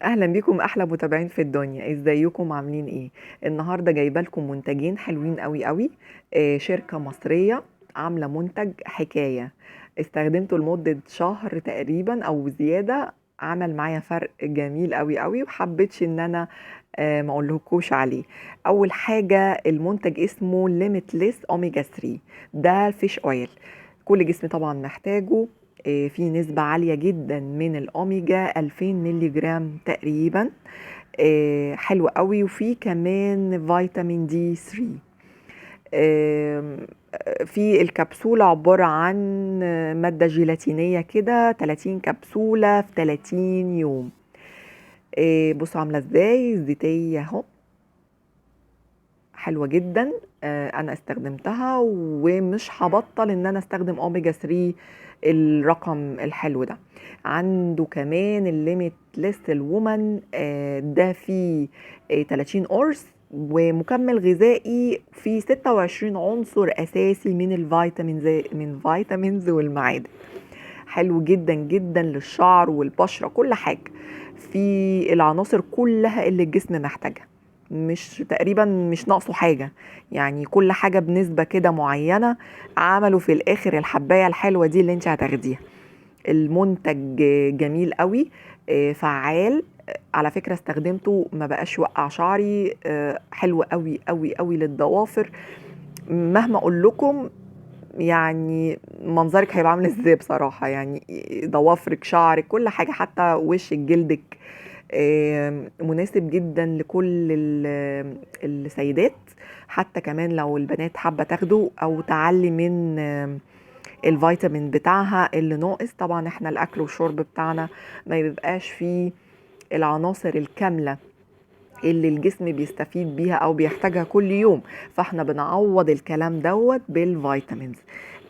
اهلا بيكم احلى متابعين في الدنيا، ازيكم عاملين ايه؟ النهارده جايبه لكم منتجين حلوين قوي قوي. شركه مصريه عامله منتج حكايه. استخدمته لمده شهر تقريبا او زياده. عمل معايا فرق جميل قوي قوي، وحبيتش ان انا ما اقولكوش عليه. اول حاجه المنتج اسمه ليميتلس اوميجا 3. ده الفيش اويل، كل جسم طبعا محتاجه. في نسبة عالية جدا من الأوميجا 2000 ملي جرام تقريبا. حلو قوي، وفي كمان فيتامين دي 3. آم، في الكبسولة عبارة عن مادة جيلاتينية كده، 30 كبسولة في 30 يوم. بصوا عاملة ازاي زيتية اهو، حلوة جدا. انا استخدمتها ومش هبطل ان انا استخدم اوميجا 3. الرقم الحلو ده عنده كمان الليميت ليست الومن. ده فيه 30 قرص ومكمل غذائي فيه 26 عنصر اساسي من الفيتامينز والمعادن. حلو جدا جدا للشعر والبشرة، كل حاجة في العناصر كلها اللي الجسم محتاجها. مش تقريبا مش ناقصه حاجة، يعني كل حاجة بنسبة كده معينة. عملوا في الآخر الحباية الحلوة دي اللي انت هتاخديها. المنتج جميل قوي، فعال. على فكرة استخدمته ما بقاش يوقع شعري. حلو قوي قوي قوي للضوافر. مهما اقول لكم، يعني منظرك هيبقى عامل ازاي بصراحة، يعني ضوافرك شعرك كل حاجة حتى وشك جلدك. مناسب جدا لكل السيدات. حتى كمان لو البنات حابة تاخده او تعلي من الفيتامين بتاعها اللي ناقص. طبعا احنا الاكل والشرب بتاعنا ما بيبقاش فيه العناصر الكاملة اللي الجسم بيستفيد بيها او بيحتاجها كل يوم، فاحنا بنعوض الكلام دوت بالفيتامينز.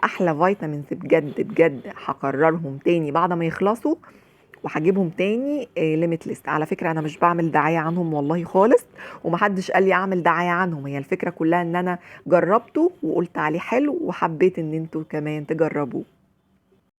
احلى فيتامينز بجد بجد، هكررهم تاني بعد ما يخلصوا وهجيبهم تاني. ليميتلس على فكرة انا مش بعمل دعاية عنهم والله خالص، ومحدش قال لي اعمل دعاية عنهم. هي الفكرة كلها ان انا جربته وقلت عليه حلو، وحبيت ان انتوا كمان تجربوه.